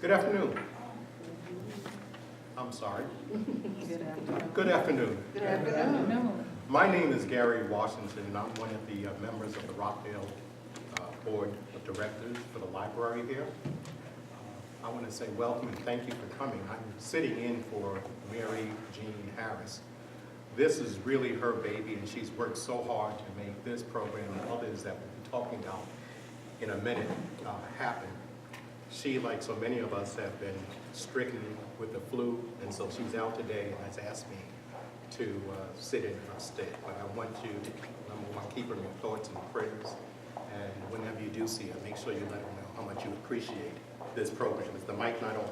Good afternoon. I'm sorry. Good afternoon. Good afternoon. My name is Gary Washington, and I'm one of the members of the Rockdale Board of Directors for the library here. I want to say welcome and thank you for coming. I'm sitting in for Mary Jean Harris. This is really her baby, and she's worked so hard to make this program and others that we'll be talking about in a minute happen. She, like so many of us, have been stricken with the flu, and so she's out today and has asked me to sit in her stead. But I want you to, number one, keep her in your thoughts and prayers, and whenever you do see her, make sure you let her know how much you appreciate this program. Is the mic not on?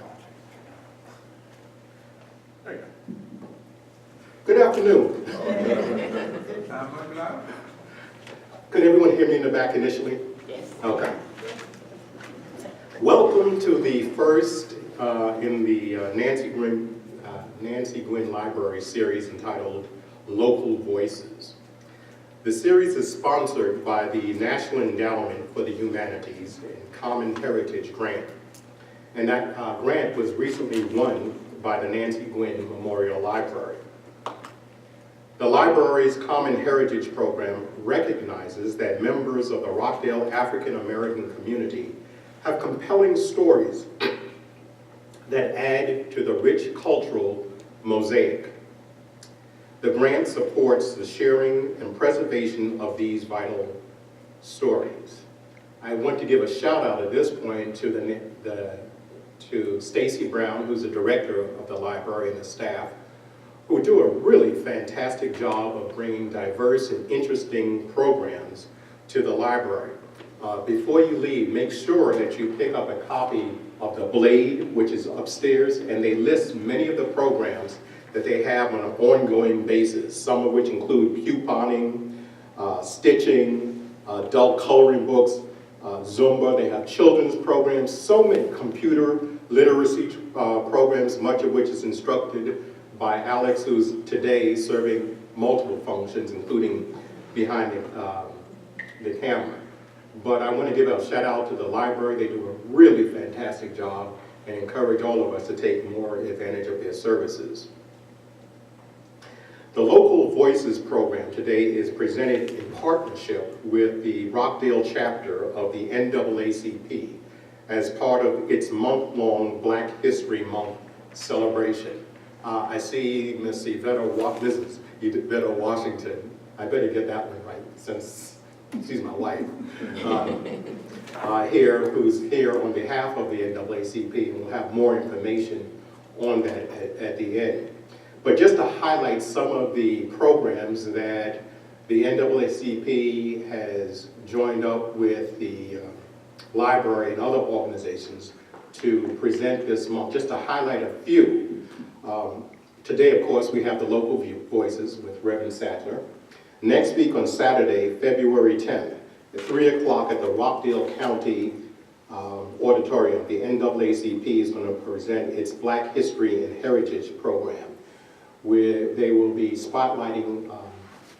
There you go. Good afternoon. Could everyone hear me in the back initially? Yes. Okay. Welcome to the first in the Nancy Gwynn Library series entitled Local Voices. The series is sponsored by the National Endowment for the Humanities and Common Heritage Grant. And that grant was recently won by the Nancy Gwynn Memorial Library. The library's Common Heritage Program recognizes that members of the Rockdale African American community have compelling stories that add to the rich cultural mosaic. The grant supports the sharing and preservation of these vital stories. I want to give a shout out at this point to Stacy Brown, who's the director of the library, and the staff, who do a really fantastic job of bringing diverse and interesting programs to the library. Before you leave, make sure that you pick up a copy of The Blade, which is upstairs, and they list many of the programs that they have on an ongoing basis, some of which include couponing, stitching, adult coloring books, Zumba. They have children's programs, so many computer literacy programs, much of which is instructed by Alex, who's today serving multiple functions, including behind the camera. But I want to give a shout out to the library. They do a really fantastic job and encourage all of us to take more advantage of their services. The Local Voices program today is presented in partnership with the Rockdale chapter of the NAACP as part of its month-long Black History Month celebration. I see Miss Yvette Washington. I better get that one right since she's my wife, who's here on behalf of the NAACP, and we'll have more information on that at the end. But just to highlight some of the programs that the NAACP has joined up with the library and other organizations to present this month, just to highlight a few. Today, of course, we have the Local Voices with Reverend Sadler. Next week on Saturday, February 10th, at 3 o'clock at the Rockdale County Auditorium, the NAACP is going to present its Black History and Heritage program, where they will be spotlighting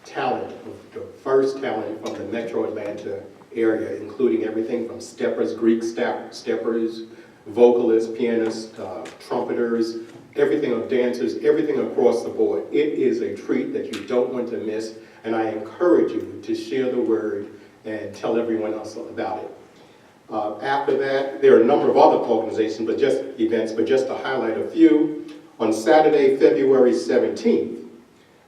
talent, the first talent from the Metro Atlanta area, including everything from steppers, Greek steppers, vocalists, pianists, trumpeters, everything of dancers, everything across the board. It is a treat that you don't want to miss, and I encourage you to share the word and tell everyone else about it. After that, there are a number of other organizations, but just to highlight a few. On Saturday, February 17th,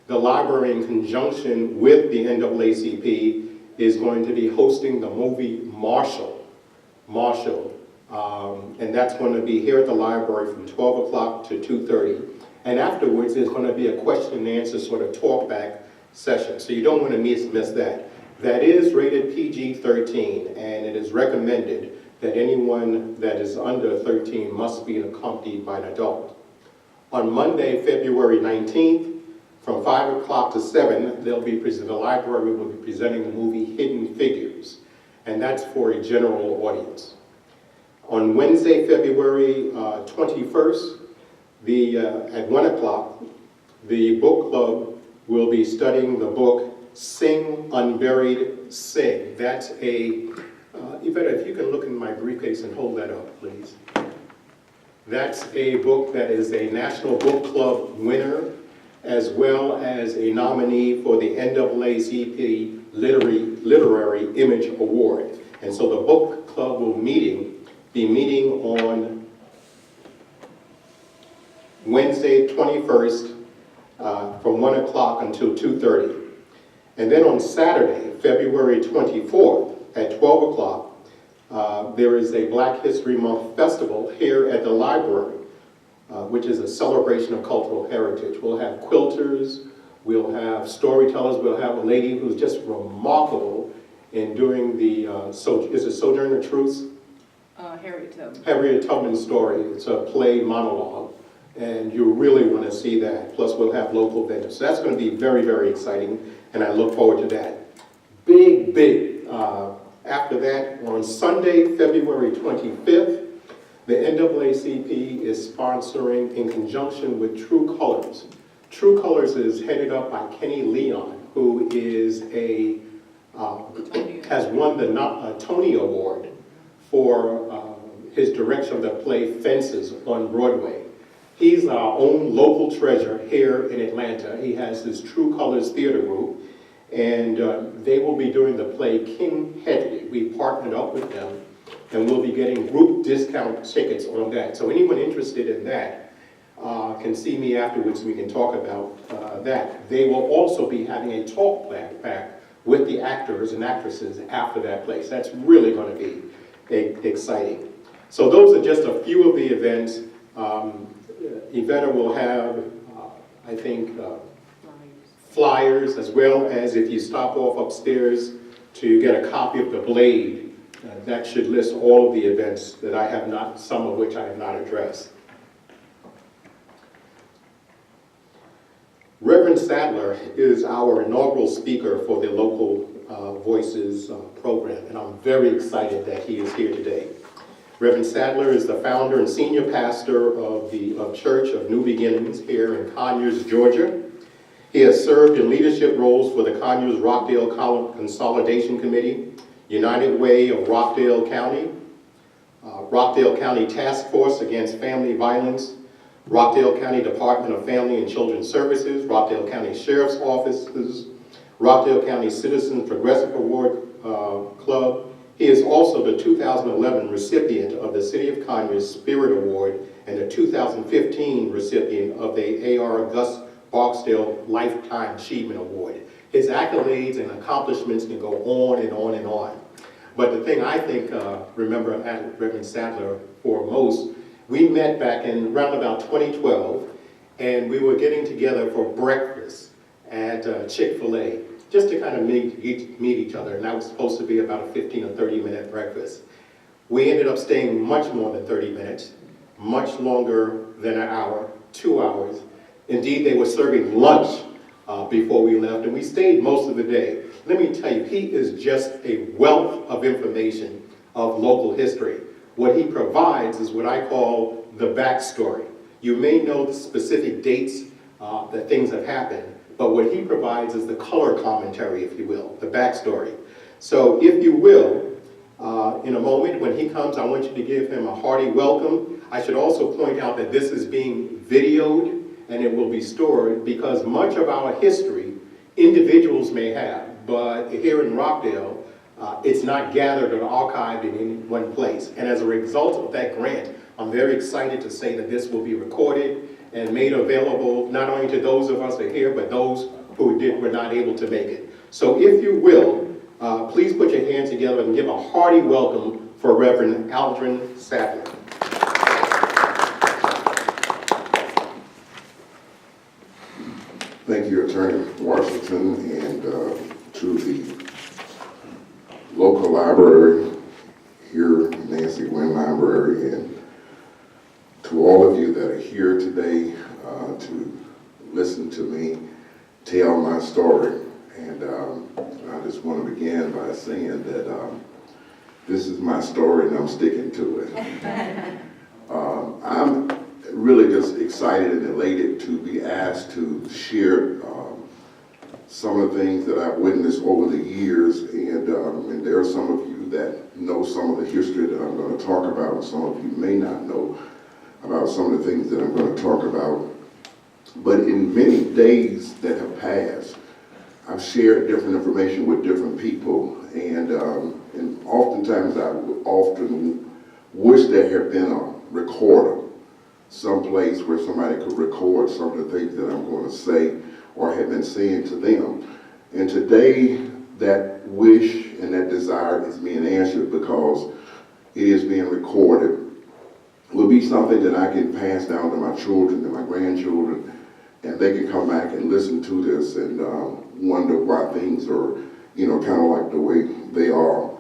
the library, in conjunction with the NAACP, is going to be hosting the movie Marshall. And that's going to be here at the library from 12 o'clock to 2:30. And afterwards, there's going to be a question and answer sort of talk back session. So you don't want to miss that. That is rated PG-13, and it is recommended that anyone that is under 13 must be accompanied by an adult. On Monday, February 19th, from 5 o'clock to 7, the library will be presenting the movie Hidden Figures, and that's for a general audience. On Wednesday, February 21st, at 1 o'clock, the book club will be studying the book Sing Unburied Sing. That's Yvette, if you can look in my briefcase and hold that up, please. That's a book that is a National Book Club winner, as well as a nominee for the NAACP Literary Image Award. And so the book club will be meeting on Wednesday 21st from 1 o'clock until 2:30. And then on Saturday, February 24th at 12 o'clock, there is a Black History Month festival here at the library, which is a celebration of cultural heritage. We'll have quilters, we'll have storytellers, we'll have a lady who's just remarkable in doing the, is it Sojourner Truth's? Harriet Tubman. Harriet Tubman's story. It's a play monologue, and you really want to see that. Plus we'll have local vendors. So that's going to be very, very exciting, and I look forward to that. Big, after that, on Sunday, February 25th, the NAACP is sponsoring, in conjunction with True Colors. True Colors is headed up by Kenny Leon, who is has won the Tony Award for his direction of the play Fences on Broadway. He's our own local treasure here in Atlanta. He has his True Colors theater group, and they will be doing the play King Hedley. We partnered up with them, and we'll be getting group discount tickets on that. So anyone interested in that can see me afterwards, and we can talk about that. They will also be having a talk back with the actors and actresses after that play. So that's really going to be exciting. So those are just a few of the events. Yvetta will have, I think, flyers, as well as if you stop off upstairs to get a copy of The Blade, that should list all of the events that I have not, some of which I have not addressed. Reverend Sadler is our inaugural speaker for the Local Voices program, and I'm very excited that he is here today. Reverend Sadler is the founder and senior pastor of the Church of New Beginnings here in Conyers, Georgia. He has served in leadership roles for the Conyers-Rockdale Consolidation Committee, United Way of Rockdale County, Rockdale County Task Force Against Family Violence, Rockdale County Department of Family and Children's Services, Rockdale County Sheriff's Offices, Rockdale County Citizens Progressive Award Club. He is also the 2011 recipient of the City of Conyers Spirit Award and the 2015 recipient of the A.R. Gus Barksdale Lifetime Achievement Award. His accolades and accomplishments can go on and on and on. But the thing I think, remember Reverend Sadler for most, we met back in around about 2012, and we were getting together for breakfast at Chick-fil-A, just to kind of meet each other, and that was supposed to be about a 15 or 30-minute breakfast. We ended up staying much more than 30 minutes, much longer than an hour, 2 hours. Indeed, they were serving lunch before we left, and we stayed most of the day. Let me tell you, he is just a wealth of information of local history. What he provides is what I call the backstory. You may know the specific dates that things have happened, but what he provides is the color commentary, if you will, the backstory. So if you will, in a moment when he comes, I want you to give him a hearty welcome. I should also point out that this is being videoed and it will be stored, because much of our history individuals may have, but here in Rockdale, it's not gathered or archived in any one place. And as a result of that grant, I'm very excited to say that this will be recorded and made available not only to those of us that are here, but those who were not able to make it. So if you will, please put your hands together and give a hearty welcome for Reverend Aldren Sadler. Thank you, Attorney Washington, and to the local library here, Nancy Wynn Library, and to all of you that are here today to listen to me tell my story. And I just want to begin by saying that this is my story and I'm sticking to it. I'm really just excited and elated to be asked to share some of the things that I've witnessed over the years, and there are some of you that know some of the history that I'm going to talk about, and some of you may not know about some of the things that I'm going to talk about. But in many days that have passed, I've shared different information with different people, and oftentimes I would often wish there had been a recorder, someplace where somebody could record some of the things that I'm going to say or have been saying to them. And today, that wish and that desire is being answered because it is being recorded. It will be something that I can pass down to my children and my grandchildren, and they can come back and listen to this and wonder why things are, kind of like the way they are.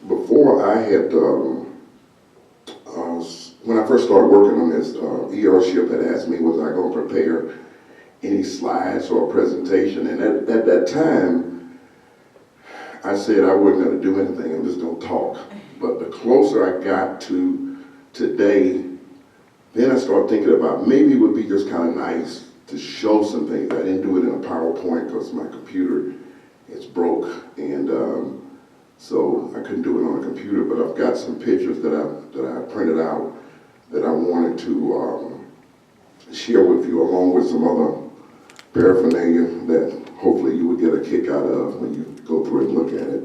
Before I had, when I first started working on this, ERship had asked me, was I going to prepare any slides or a presentation? And at that time, I said I wasn't going to do anything, I'm just going to talk. But the closer I got to today, then I started thinking about maybe it would be just kind of nice to show some things. I didn't do it in a PowerPoint because my computer is broke, and so I couldn't do it on a computer. But I've got some pictures that I printed out that I wanted to share with you, along with some other paraphernalia that hopefully you would get a kick out of when you go through and look at it.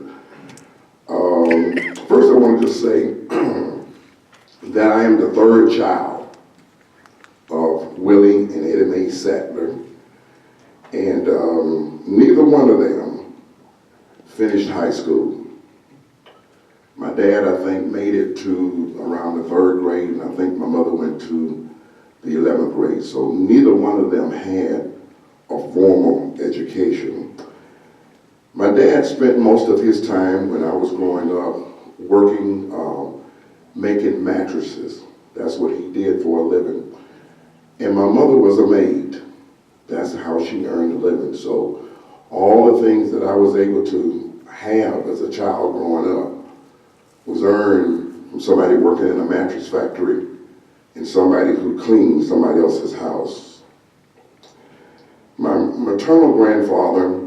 First, I want to just say that I am the third child of Willie and Eddie Mae Sadler, and neither one of them finished high school. My dad, I think, made it to around the 3rd grade, and I think my mother went to the 11th grade, so neither one of them had a formal education. My dad spent most of his time when I was growing up working, making mattresses. That's what he did for a living. And my mother was a maid. That's how she earned a living. So all the things that I was able to have as a child growing up was earned from somebody working in a mattress factory and somebody who cleaned somebody else's house. My maternal grandfather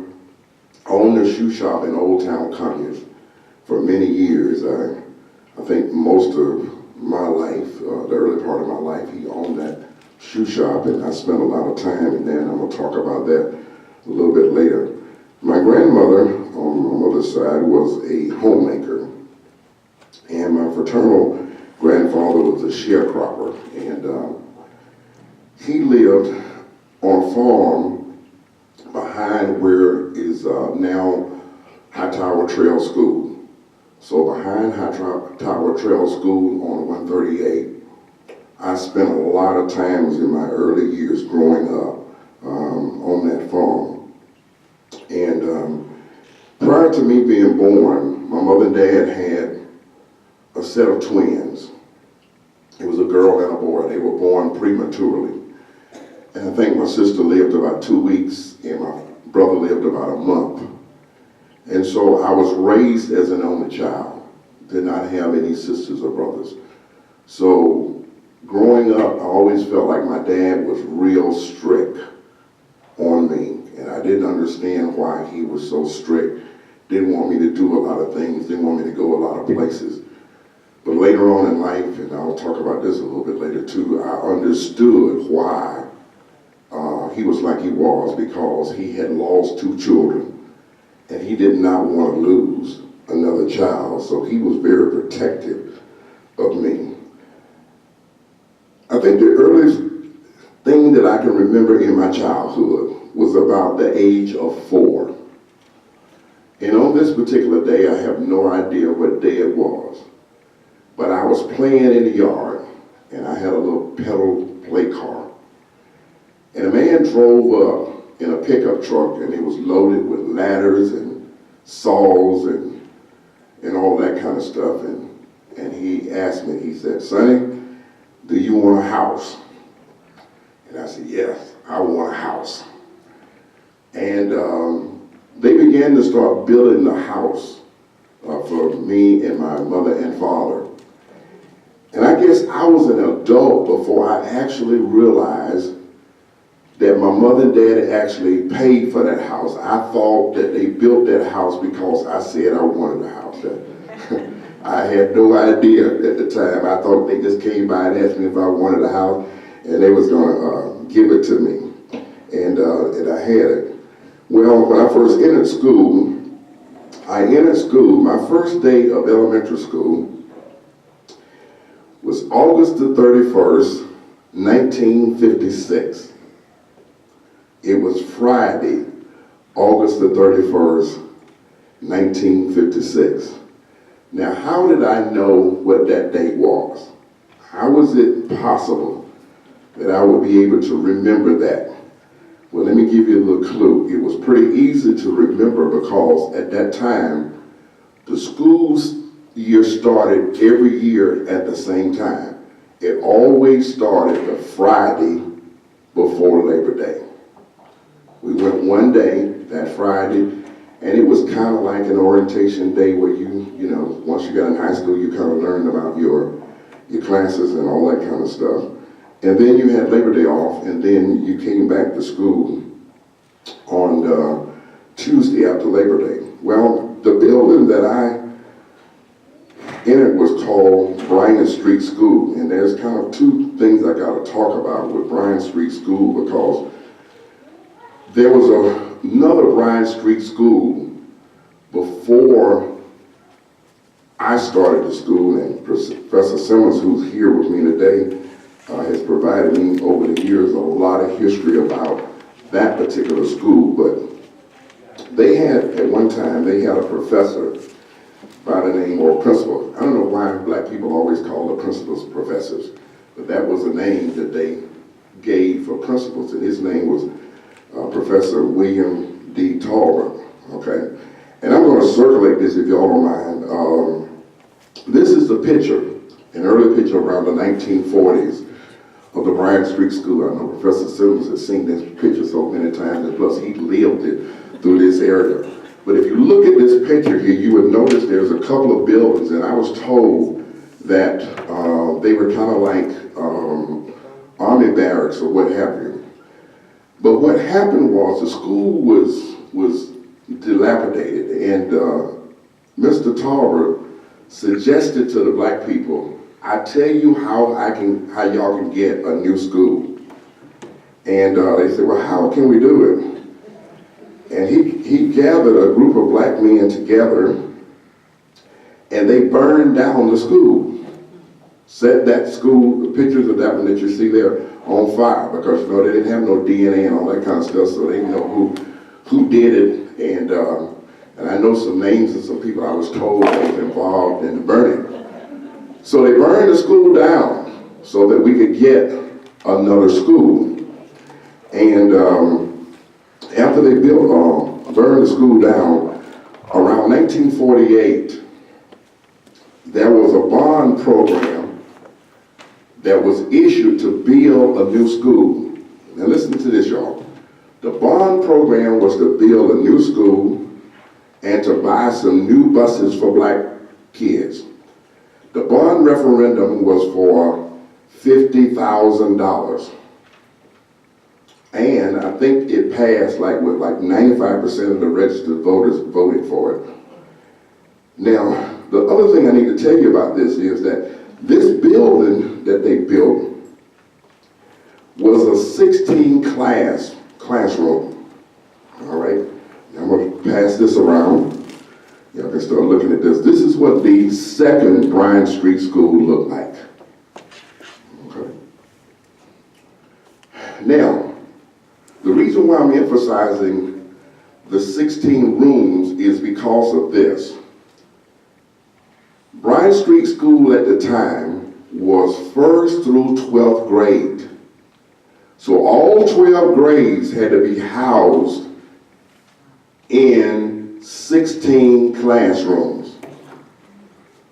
owned a shoe shop in Old Town Conyers for many years. I think most of my life, the early part of my life, he owned that shoe shop, and I spent a lot of time in there, and I'm going to talk about that a little bit later. My grandmother on my mother's side was a homemaker, and my fraternal grandfather was a sharecropper, and he lived on a farm behind where is now High Tower Trail School. So behind High Tower Trail School on 138, I spent a lot of times in my early years growing up on that farm. And prior to me being born, my mother and dad had a set of twins. It was a girl and a boy. They were born prematurely. And I think my sister lived about 2 weeks and my brother lived about a month. And so I was raised as an only child. Did not have any sisters or brothers. So growing up, I always felt like my dad was real strict on me. And I didn't understand why he was so strict. Didn't want me to do a lot of things. Didn't want me to go a lot of places. But later on in life, and I'll talk about this a little bit later too, I understood why he was like he was, because he had lost 2 children and he did not want to lose another child, so he was very protective of me. I think the earliest thing that I can remember in my childhood was about the age of 4. And on this particular day, I have no idea what day it was, but I was playing in the yard and I had a little pedal play car. And a man drove up in a pickup truck, and it was loaded with ladders and saws and all that kind of stuff. And he asked me, he said, "Sonny, do you want a house?" And I said, "Yes, I want a house." And they began to start building the house for me and my mother and father. And I guess I was an adult before I actually realized that my mother and dad actually paid for that house. I thought that they built that house because I said I wanted a house. I had no idea at the time. I thought they just came by and asked me if I wanted a house, and they was gonna give it to me, and I had it. Well, when I first entered school, my first day of elementary school was August the 31st, 1956. It was Friday, August the 31st, 1956. Now, how did I know what that date was? How was it possible that I would be able to remember that? Well, let me give you a little clue. It was pretty easy to remember because at that time, the school year started every year at the same time. It always started the Friday before Labor Day. We went one day, that Friday, and it was kind of like an orientation day where you know, once you got in high school, you kind of learned about your classes and all that kind of stuff. And then you had Labor Day off, and then you came back to school on Tuesday after Labor Day. Well, the building that I entered was called Bryant Street School, and there's kind of two things I got to talk about with Bryant Street School, because there was another Bryant Street School before I started the school, and Professor Simmons, who's here with me today, has provided me over the years a lot of history about that particular school. But they had, at one time, they had a professor by the name, or principal. I don't know why black people always call the principals professors, but that was the name that they gave for principals, and his name was Professor William D. Talbert, okay? And I'm going to circulate this if y'all don't mind. This is a picture, an early picture around the 1940s of the Bryant Street School. I know Professor Simmons has seen this picture so many times, and plus he lived it through this area. But if you look at this picture here, you would notice there's a couple of buildings, and I was told that they were kind of like army barracks or what have you. But what happened was the school was dilapidated, and Mr. Talbert suggested to the black people, I tell you how y'all can get a new school. And they said, well, how can we do it? And he gathered a group of black men together, and they burned down the school. Set that school, the pictures of that one that you see there, on fire, because you know they didn't have no DNA and all that kind of stuff, so they didn't know who did it. And I know some names of some people I was told that was involved in the burning. So they burned the school down so that we could get another school. And after they burned the school down, around 1948, there was a bond program that was issued to build a new school. Now listen to this, y'all. The bond program was to build a new school and to buy some new buses for black kids. The bond referendum was for $50,000. And I think it passed like 95% of the registered voters voted for it. Now, the other thing I need to tell you about this is that this building that they built was a 16 classroom. All right, now I'm going to pass this around. Y'all can start looking at this. This is what the second Bryant Street School looked like. Okay. Now, the reason why I'm emphasizing the 16 rooms is because of this. Bryant Street School at the time was 1st through 12th grade. So all 12 grades had to be housed in 16 classrooms.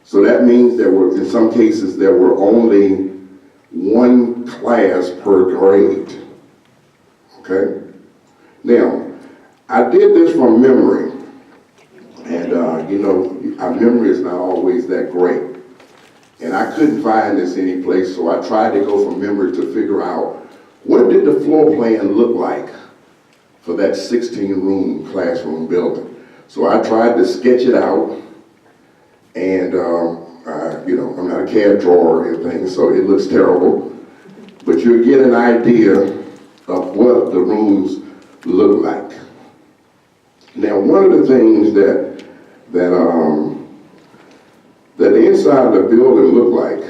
So that means there were, in some cases, there were only one class per grade. Okay? Now, I did this from memory. And you know, our memory is not always that great. And I couldn't find this any place, so I tried to go from memory to figure out what did the floor plan look like for that 16-room classroom building. So I tried to sketch it out, and I'm not a CAD drawer or anything, so it looks terrible. But you'll get an idea of what the rooms look like. Now, one of the things that the inside of the building looked like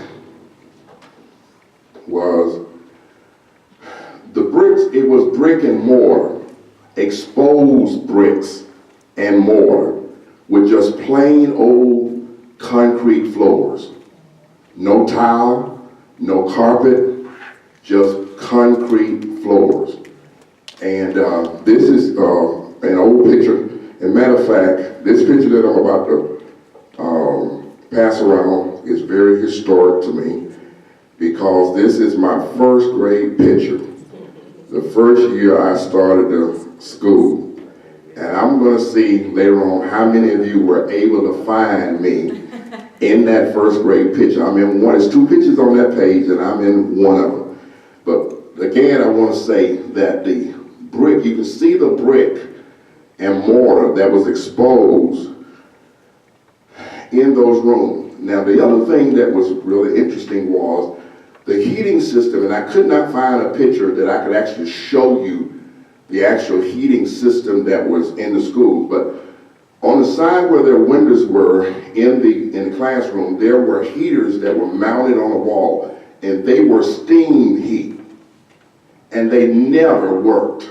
was the bricks. It was brick and mortar, exposed bricks and mortar with just plain old concrete floors. No tile, no carpet, just concrete floors. And this is an old picture. As a matter of fact, this picture that I'm about to pass around is very historic to me because this is my first grade picture. The first year I started the school. And I'm going to see later on how many of you were able to find me in that first grade picture. I'm in one. There's two pictures on that page, and I'm in one of them. But again, I want to say that the brick, you can see the brick and mortar that was exposed in those rooms. Now, the other thing that was really interesting was the heating system, and I could not find a picture that I could actually show you the actual heating system that was in the school. But on the side where their windows were in the classroom, there were heaters that were mounted on the wall, and they were steam heat, and they never worked.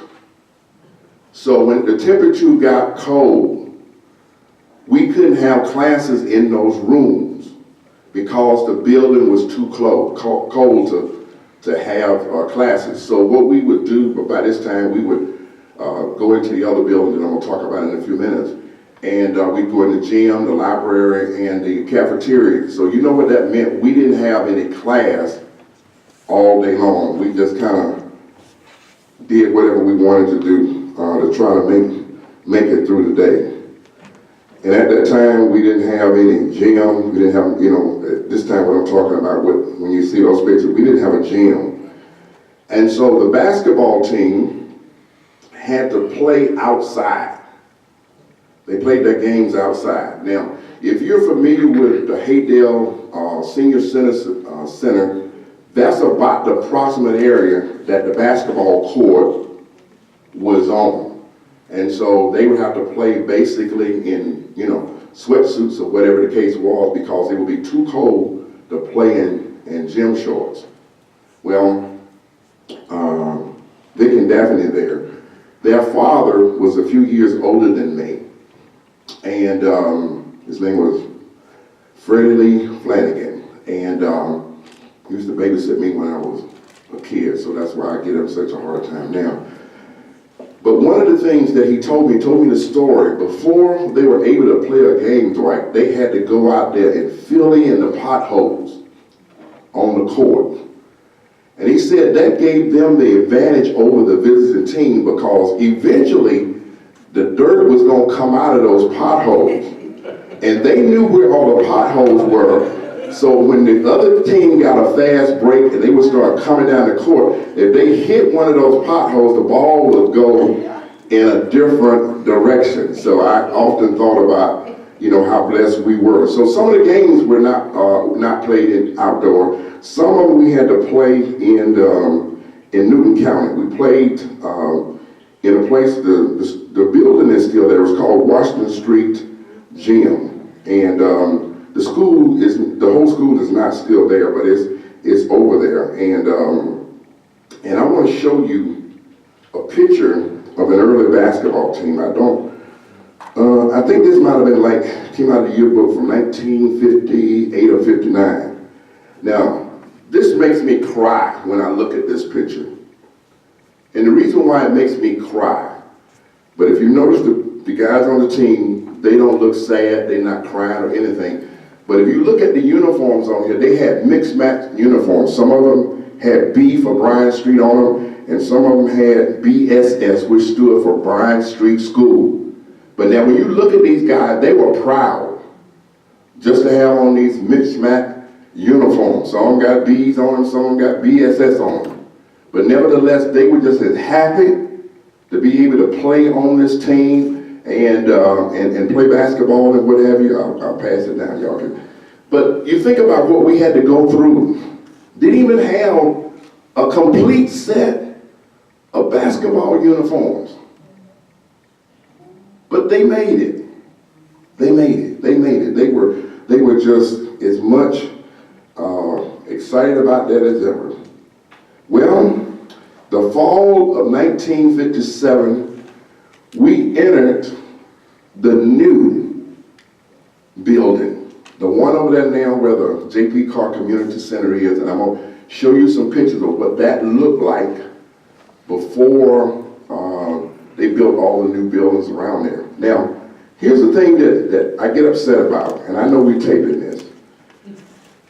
So when the temperature got cold, we couldn't have classes in those rooms because the building was too cold to have classes. So what we would do, but by this time we would go into the other building that I'm gonna talk about in a few minutes, and we'd go in the gym, the library, and the cafeteria. So you know what that meant? We didn't have any class all day long. We just kind of did whatever we wanted to do to try to make it through the day. And at that time, we didn't have any gym. We didn't have, at this time what I'm talking about, when you see those pictures, we didn't have a gym. And so the basketball team had to play outside. They played their games outside. Now, if you're familiar with the Haydale Senior Center, that's about the approximate area that the basketball court was on. And so they would have to play basically in, sweatsuits or whatever the case was because it would be too cold to play in gym shorts. Well, Vic and Daphne there, their father was a few years older than me. And his name was Freddie Lee Flanagan. And he used to babysit me when I was a kid, so that's why I get him such a hard time now. But one of the things that he told me the story, before they were able to play a game right, they had to go out there and fill in the potholes on the court. And he said that gave them the advantage over the visiting team because eventually the dirt was going to come out of those potholes. And they knew where all the potholes were. So when the other team got a fast break and they would start coming down the court, if they hit one of those potholes, the ball would go in a different direction. So I often thought about, how blessed we were. So some of the games were not played in outdoor. Some of them we had to play in Newton County. We played in a place, the building is still there. It's called Washington Street Gym. And the whole school is not still there, but it's over there. And I want to show you a picture of an early basketball team. I think this might have been came out of the yearbook from 1958 or 59. Now, this makes me cry when I look at this picture. And the reason why it makes me cry, but if you notice the guys on the team, they don't look sad, they're not crying or anything. But if you look at the uniforms on here, they had mixed match uniforms. Some of them had B for Bryant Street on them, and some of them had BSS, which stood for Bryant Street School. But now when you look at these guys, they were proud just to have on these mixed match uniforms. Some got B's on them, some got BSS on them. But nevertheless, they were just as happy to be able to play on this team and play basketball and what have you. I'll pass it down, y'all can But you think about what we had to go through. Didn't even have a complete set of basketball uniforms. But they made it. They made it. They made it. They were just as much excited about that as ever. Well, the fall of 1957, we entered the new building, the one over there now where the J.P. Carr Community Center is, and I'm going to show you some pictures of what that looked like before they built all the new buildings around there. Now, here's the thing that I get upset about, and I know we're taping this,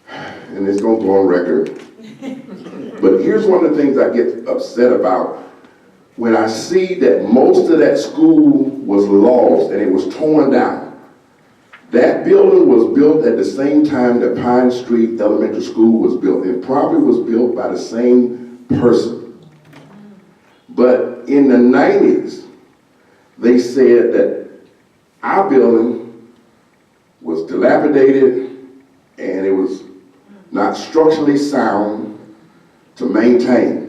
and it's going to go on record, but here's one of the things I get upset about when I see that most of that school was lost and it was torn down. That building was built at the same time that Pine Street Elementary School was built. It probably was built by the same person. But in the 90s, they said that our building was dilapidated and it was not structurally sound to maintain.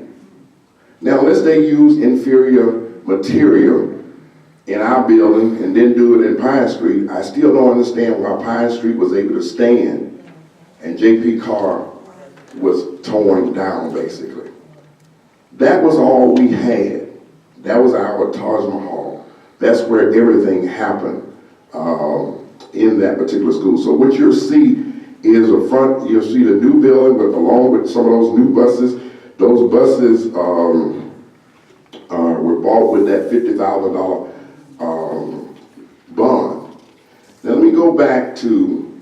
Now, unless they use inferior material in our building and then do it in Pine Street, I still don't understand why Pine Street was able to stand and J.P. Carr was torn down, basically. That was all we had. That was our Taj Mahal. That's where everything happened in that particular school. So what you'll see is a front, you'll see the new building, but along with some of those new buses, those buses were bought with that $50,000 bond. Now let me go back to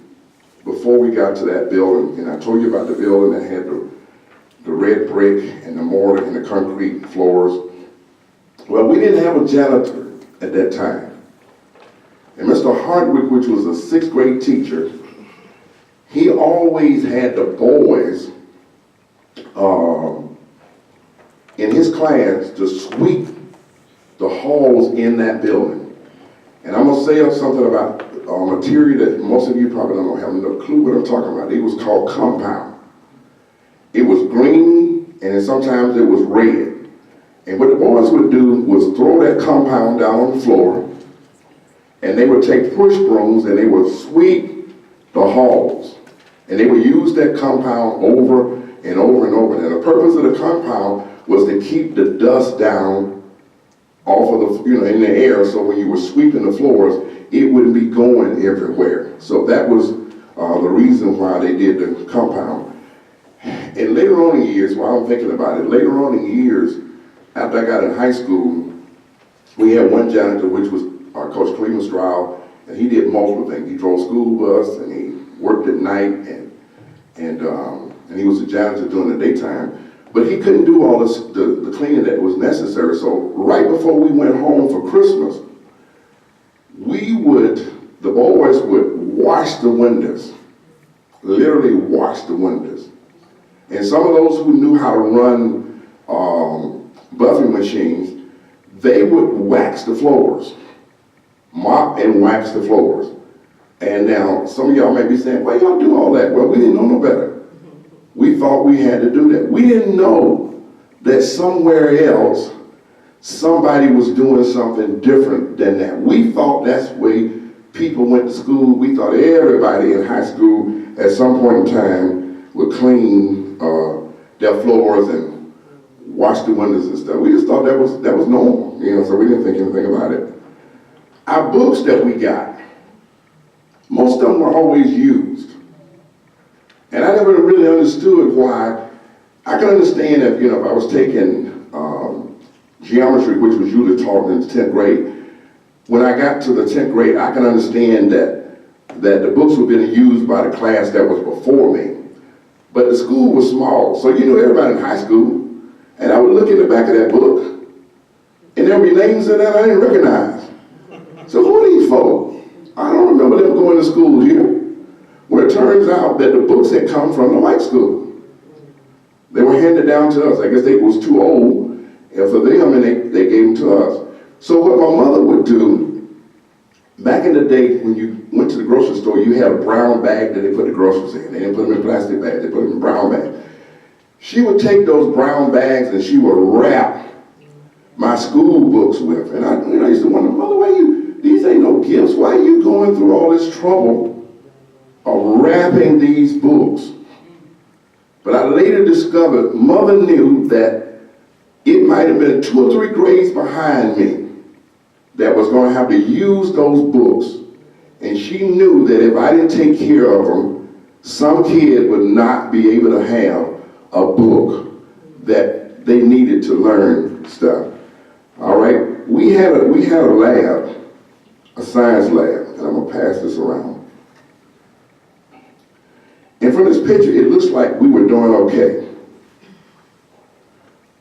before we got to that building, and I told you about the building that had the red brick and the mortar and the concrete floors. Well, we didn't have a janitor at that time. And Mr. Hardwick, which was a sixth grade teacher, he always had the boys in his class to sweep the halls in that building. And I'm gonna say something about material that most of you probably don't have no clue what I'm talking about. It was called compound. It was green and then sometimes it was red. And what the boys would do was throw that compound down on the floor and they would take push brooms and they would sweep the halls. And they would use that compound over and over and over. And the purpose of the compound was to keep the dust down off of the, in the air, so when you were sweeping the floors, it wouldn't be going everywhere. So that was the reason why they did the compound. And later on in years, while I'm thinking about it, later on in years, after I got in high school, we had one janitor, which was Coach Cleveland Stroud, and he did multiple things. He drove school bus, and he worked at night, and he was a janitor during the daytime. But he couldn't do all this, the cleaning that was necessary. So right before we went home for Christmas, the boys would wash the windows, literally wash the windows. And some of those who knew how to run buffing machines, they would wax the floors, mop and wax the floors. And now some of y'all may be saying, why y'all do all that? Well, we didn't know no better. We thought we had to do that. We didn't know that somewhere else somebody was doing something different than that. We thought that's the way people went to school. We thought everybody in high school at some point in time would clean their floors and wash the windows and stuff. We just thought that was normal, so we didn't think anything about it. Our books that we got, most of them were always used. And I never really understood why. I can understand if I was taking geometry, which was usually taught in the 10th grade. When I got to the 10th grade, I can understand that the books were being used by the class that was before me. But the school was small, so you knew everybody in high school. And I would look in the back of that book, and there would be names in that I didn't recognize. So who are these folks? I don't remember them going to school here. Well, it turns out that the books had come from the white school. They were handed down to us. I guess they was too old and for them, and they gave them to us. So what my mother would do, back in the day when you went to the grocery store, you had a brown bag that they put the groceries in. They didn't put them in plastic bags, they put them in brown bags. She would take those brown bags and she would wrap my school books with. And I used to wonder, Mother, these ain't no gifts. Why are you going through all this trouble of wrapping these books? But I later discovered Mother knew that it might have been 2 or 3 grades behind me that was going to have to use those books. And she knew that if I didn't take care of them, some kid would not be able to have a book that they needed to learn stuff. All right, we had a lab, a science lab, and I'm gonna pass this around. And from this picture, it looks like we were doing okay.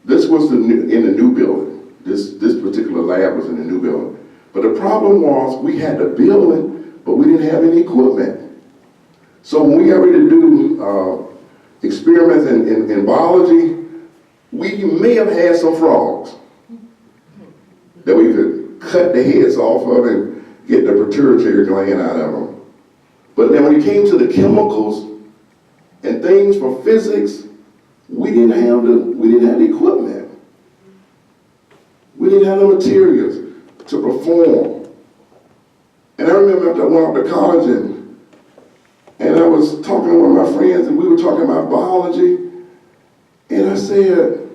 This was in the new building. This particular lab was in the new building. But the problem was we had the building, but we didn't have any equipment. So when we got ready to do experiments in biology, we may have had some frogs that we could cut the heads off of and get the pituitary gland out of them. But then when it came to the chemicals and things for physics, we didn't have the equipment. We didn't have the materials to perform. And I remember after I went off to college and I was talking to one of my friends and we were talking about biology, and I said,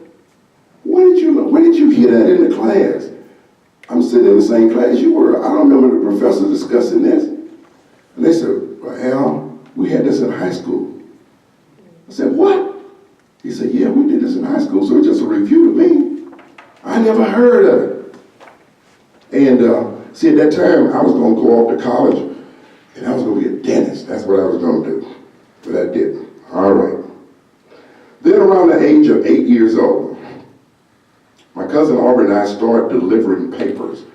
where did you hear that in the class? I'm sitting in the same class you were. I don't remember the professor discussing this. And they said, well, Al, we had this in high school. I said, what? He said, yeah, we did this in high school, so it's just a review to me. I never heard of it. And see, at that time, I was going to go off to college, and I was going to be a dentist. That's what I was going to do. But I didn't. All right. Then around the age of 8 years old, my cousin Aldren and I started delivering papers.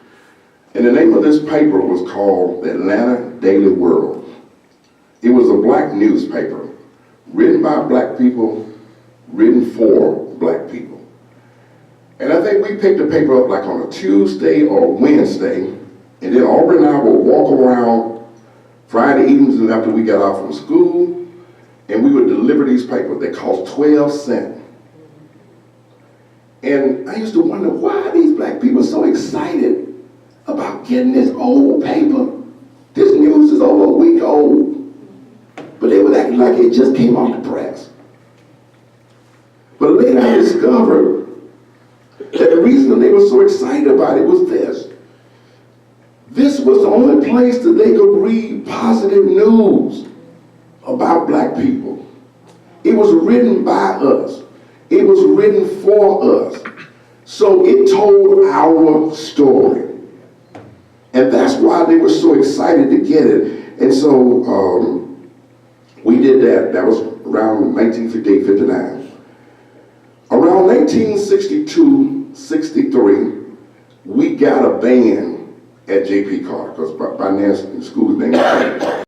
And the name of this paper was called the Atlanta Daily World. It was a black newspaper, written by black people, written for black people. And I think we picked the paper up like on a Tuesday or Wednesday, and then Aldren and I would walk around Friday evenings and after we got out from school, and we would deliver these papers. They cost 12 cents. And I used to wonder, why are these black people so excited about getting this old paper? This news is over a week old. But they would act like it just came off the press. But later I discovered that the reason they were so excited about it was this. This was the only place that they could read positive news about black people. It was written by us. It was written for us. So it told our story. And that's why they were so excited to get it. And so we did that. That was around 1958, 59. Around 1962, 63, we got a band at J.P. Carter, because by now the school's name was